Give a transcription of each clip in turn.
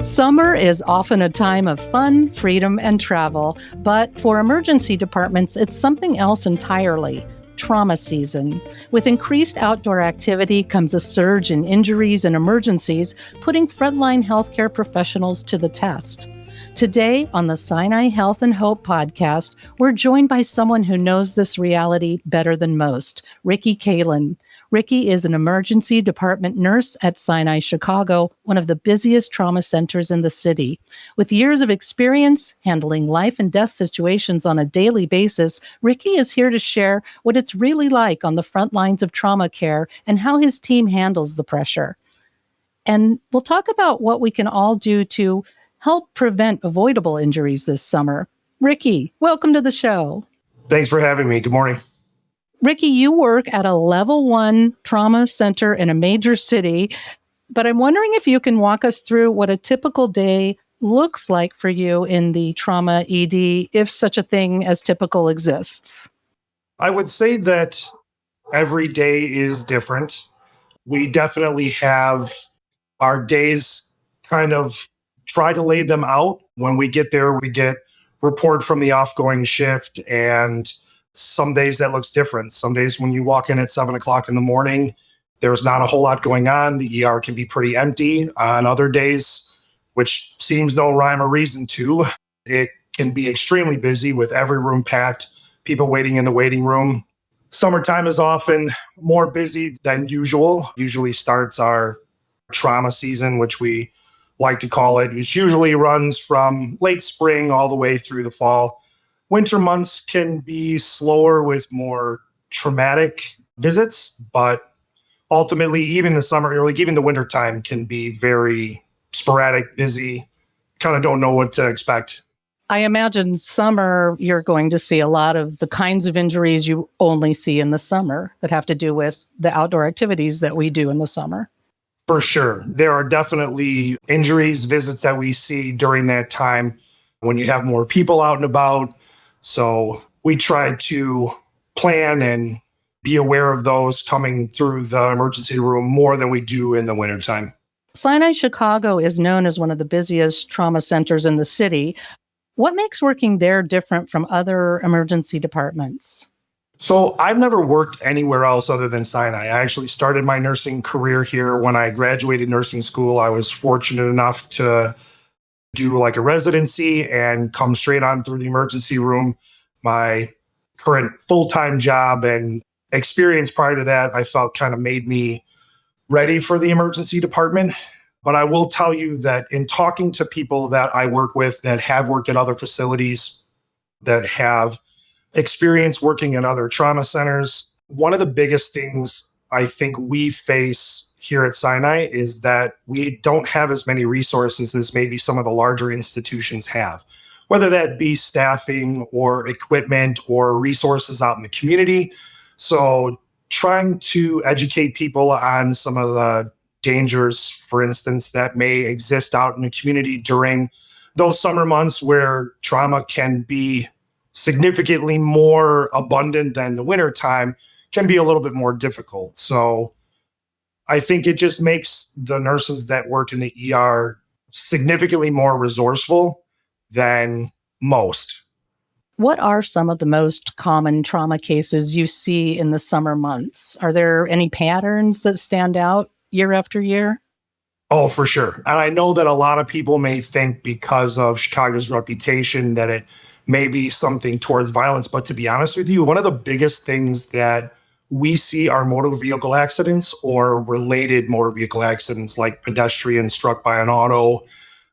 Summer is often a time of fun, freedom, and travel, but for emergency departments, it's something else entirely. Trauma season. With increased outdoor activity comes a surge in injuries and emergencies, putting frontline healthcare professionals to the test. Today on the Sinai Health and Hope podcast, we're joined by someone who knows this reality better than most, Riki Kaelin. Riki is an emergency department nurse at Sinai Chicago, one of the busiest trauma centers in the city. With years of experience handling life and death situations on a daily basis, Riki is here to share what it's really like on the front lines of trauma care and how his team handles the pressure. And we'll talk about what we can all do to help prevent avoidable injuries this summer. Riki, welcome to the show. Thanks for having me. Good morning. Riki, you work at a level 1 trauma center in a major city, but I'm wondering if you can walk us through what a typical day looks like for you in the trauma ED, if such a thing as typical exists. I would say that every day is different. We definitely have our days kind of try to lay them out. When we get there, we get report from the offgoing shift, and some days that looks different. Some days when you walk in at 7 o'clock in the morning, there's not a whole lot going on. The ER can be pretty empty. On other days, which seems no rhyme or reason to, it can be extremely busy with every room packed, people waiting in the waiting room. Summertime is often more busy than usual. Usually starts our trauma season, which we like to call it, which usually runs from late spring all the way through the fall. Winter months can be slower with more traumatic visits, but ultimately, even the summer, or like even the winter time can be very sporadic, busy, kind of don't know what to expect. I imagine summer, you're going to see a lot of the kinds of injuries you only see in the summer that have to do with the outdoor activities that we do in the summer. For sure. There are definitely injuries, visits that we see during that time when you have more people out and about. So we try to plan and be aware of those coming through the emergency room more than we do in the wintertime. Sinai Chicago is known as one of the busiest trauma centers in the city. What makes working there different from other emergency departments? So I've never worked anywhere else other than Sinai. I actually started my nursing career here when I graduated nursing school. I was fortunate enough to do like a residency and come straight on through the emergency room. My current full-time job and experience prior to that, I felt kind of made me ready for the emergency department. But I will tell you that in talking to people that I work with that have worked at other facilities, that have experience working in other trauma centers, one of the biggest things I think we face here at Sinai is that we don't have as many resources as maybe some of the larger institutions have, whether that be staffing or equipment or resources out in the community. So trying to educate people on some of the dangers, for instance, that may exist out in the community during those summer months where trauma can be significantly more abundant than the winter time, can be a little bit more difficult. So I think it just makes the nurses that work in the ER significantly more resourceful than most. What are some of the most common trauma cases you see in the summer months? Are there any patterns that stand out year after year? Oh, for sure. And I know that a lot of people may think because of Chicago's reputation that it may be something towards violence. But to be honest with you, one of the biggest things that we see are motor vehicle accidents or related motor vehicle accidents like pedestrians struck by an auto.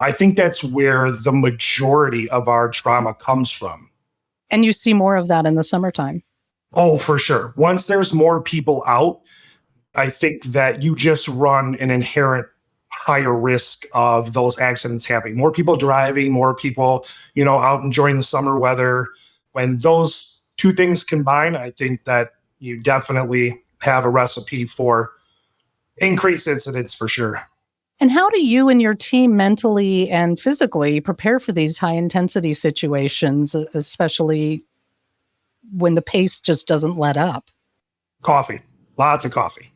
I think that's where the majority of our trauma comes from. And you see more of that in the summertime. Oh, for sure. Once there's more people out, I think that you just run an inherent higher risk of those accidents happening. More people driving, more people, out enjoying the summer weather. When those two things combine, I think that you definitely have a recipe for increased incidents for sure. And how do you and your team mentally and physically prepare for these high intensity situations, especially when the pace just doesn't let up? Coffee. Lots of coffee.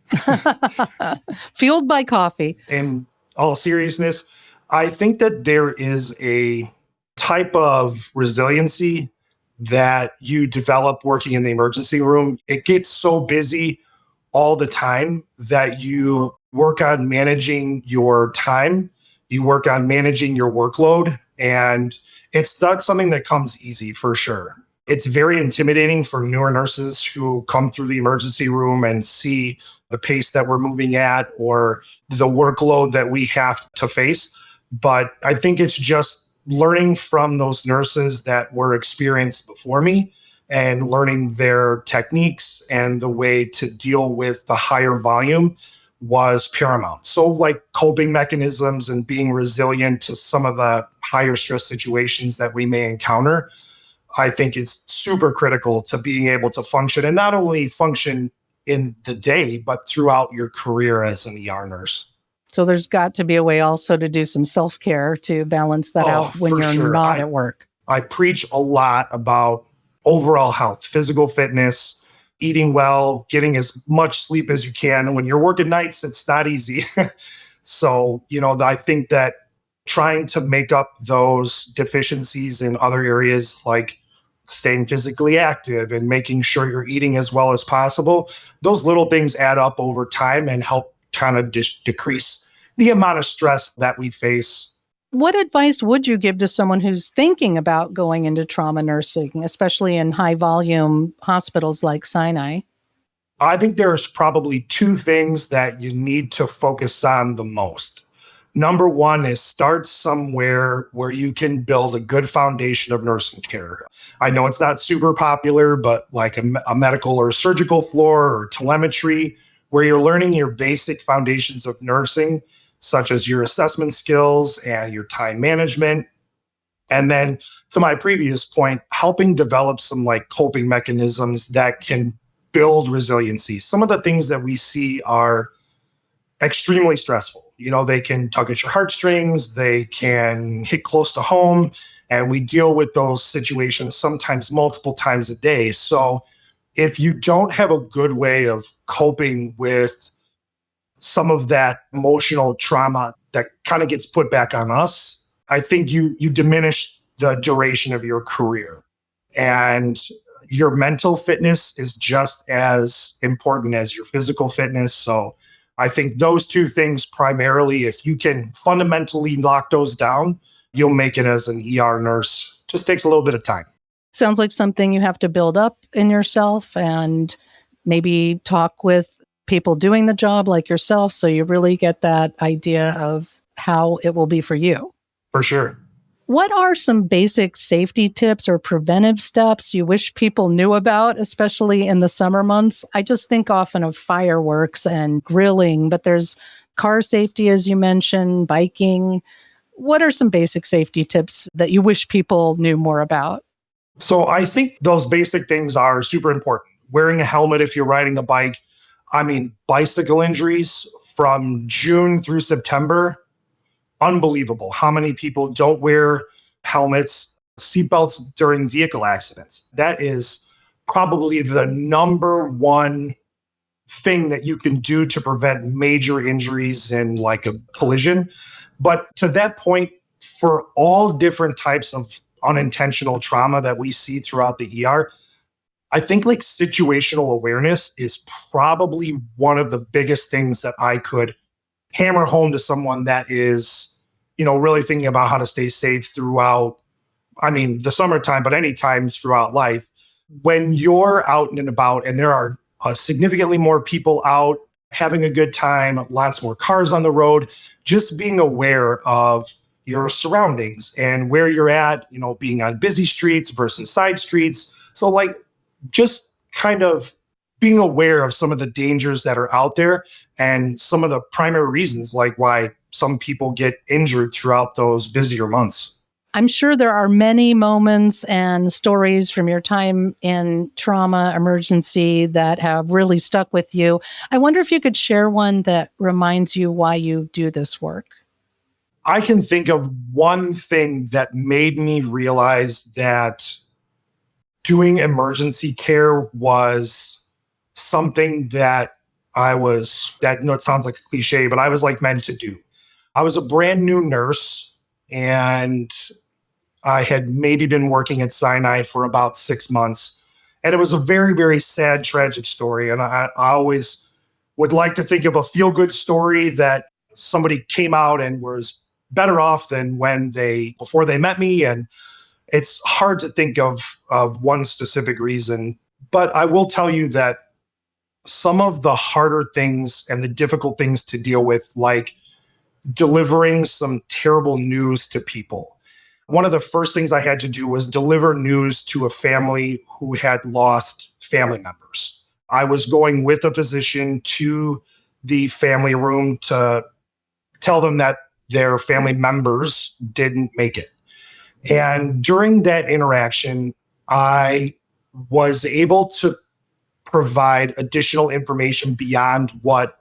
Fueled by coffee. In all seriousness, I think that there is a type of resiliency that you develop working in the emergency room. It gets so busy all the time that you work on managing your time, you work on managing your workload, and it's not something that comes easy for sure. It's very intimidating for newer nurses who come through the emergency room and see the pace that we're moving at or the workload that we have to face. But I think it's just learning from those nurses that were experienced before me and learning their techniques and the way to deal with the higher volume was paramount. So, like coping mechanisms and being resilient to some of the higher stress situations that we may encounter, I think is super critical to being able to function and not only function in the day, but throughout your career as an ER nurse. So there's got to be a way also to do some self-care to balance that Oh, out when for you're sure. not at work. I preach a lot about overall health, physical fitness, eating well, getting as much sleep as you can. And when you're working nights, it's not easy. So, I think that trying to make up those deficiencies in other areas like staying physically active and making sure you're eating as well as possible, those little things add up over time and help kind of decrease the amount of stress that we face. What advice would you give to someone who's thinking about going into trauma nursing, especially in high volume hospitals like Sinai? I think there's probably two things that you need to focus on the most. Number one is start somewhere where you can build a good foundation of nursing care. I know it's not super popular, but like a medical or surgical floor or telemetry, where you're learning your basic foundations of nursing, such as your assessment skills and your time management. And then to my previous point, helping develop some like coping mechanisms that can build resiliency. Some of the things that we see are extremely stressful. They can tug at your heartstrings, they can hit close to home, and we deal with those situations sometimes multiple times a day. So if you don't have a good way of coping with some of that emotional trauma that kind of gets put back on us, I think you diminish the duration of your career. And your mental fitness is just as important as your physical fitness. So I think those two things primarily, if you can fundamentally lock those down, you'll make it as an ER nurse. Just takes a little bit of time. Sounds like something you have to build up in yourself and maybe talk with people doing the job like yourself so you really get that idea of how it will be for you. For sure. What are some basic safety tips or preventive steps you wish people knew about, especially in the summer months? I just think often of fireworks and grilling, but there's car safety, as you mentioned, biking. What are some basic safety tips that you wish people knew more about? So I think those basic things are super important. Wearing a helmet if you're riding a bike. I mean, bicycle injuries from June through September, unbelievable. How many people don't wear helmets, seatbelts during vehicle accidents? That is probably the number one thing that you can do to prevent major injuries in like a collision. But to that point, for all different types of unintentional trauma that we see throughout the ER, I think like situational awareness is probably one of the biggest things that I could hammer home to someone that is, really thinking about how to stay safe throughout, the summertime, but any times throughout life. When you're out and about and there are significantly more people out having a good time, lots more cars on the road, just being aware of your surroundings and where you're at, being on busy streets versus side streets. So like just kind of being aware of some of the dangers that are out there and some of the primary reasons like why some people get injured throughout those busier months. I'm sure there are many moments and stories from your time in trauma emergency that have really stuck with you. I wonder if you could share one that reminds you why you do this work. I can think of one thing that made me realize that doing emergency care was something that it sounds like a cliche, but I was like meant to do. I was a brand new nurse, and I had maybe been working at Sinai for about 6 months. And it was a very, very sad, tragic story. And I always would like to think of a feel good story that somebody came out and was better off than before they met me. And it's hard to think of one specific reason. But I will tell you that some of the harder things and the difficult things to deal with, like delivering some terrible news to people. One of the first things I had to do was deliver news to a family who had lost family members. I was going with a physician to the family room to tell them that their family members didn't make it. And during that interaction, I was able to provide additional information beyond what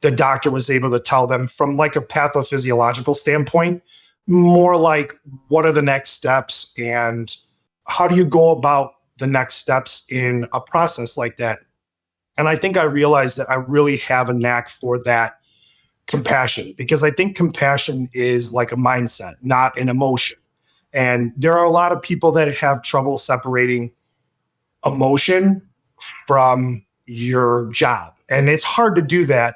the doctor was able to tell them from like a pathophysiological standpoint, more like what are the next steps and how do you go about the next steps in a process like that. And I think I realized that I really have a knack for that compassion, because I think compassion is like a mindset, not an emotion. And there are a lot of people that have trouble separating emotion from your job. And it's hard to do that.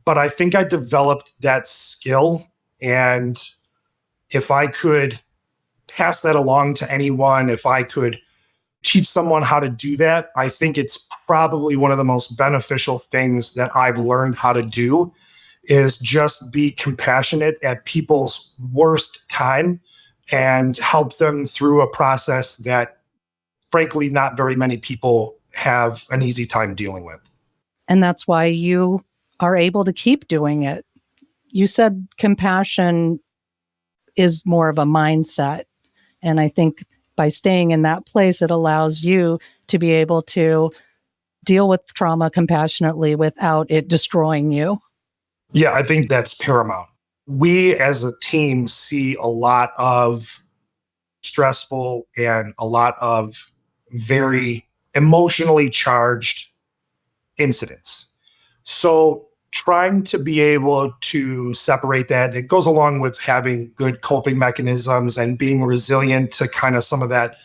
But I think I developed that skill. And if I could pass that along to anyone, if I could teach someone how to do that, I think it's probably one of the most beneficial things that I've learned how to do is just be compassionate at people's worst time and help them through a process that, frankly, not very many people have an easy time dealing with. And that's why you are able to keep doing it. You said compassion is more of a mindset. And I think by staying in that place, it allows you to be able to deal with trauma compassionately without it destroying you. Yeah, I think that's paramount. We as a team see a lot of stressful and a lot of very emotionally charged incidents. So trying to be able to separate that, it goes along with having good coping mechanisms and being resilient to kind of some of that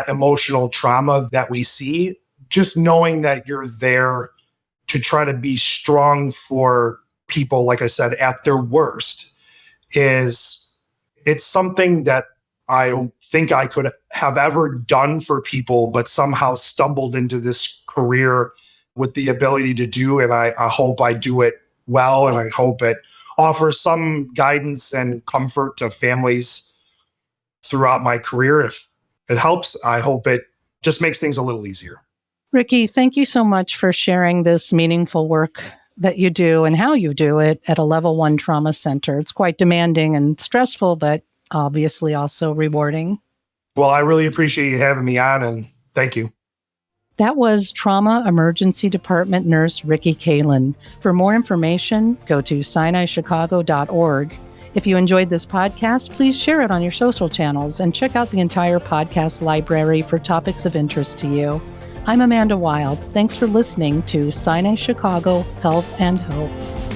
emotional trauma that we see. Just knowing that you're there to try to be strong for people, like I said, at their worst, it's something that I don't think I could have ever done for people, but somehow stumbled into this career with the ability to do. And I hope I do it well. And I hope it offers some guidance and comfort to families throughout my career. If it helps, I hope it just makes things a little easier. Riki, thank you so much for sharing this meaningful work that you do and how you do it at a level 1 trauma center. It's quite demanding and stressful, but obviously also rewarding. Well, I really appreciate you having me on, and thank you. That was Trauma Emergency Department Nurse Riki Kaelin. For more information, go to sinaichicago.org. If you enjoyed this podcast, please share it on your social channels and check out the entire podcast library for topics of interest to you. I'm Amanda Wild. Thanks for listening to Sinai Chicago Health and Hope.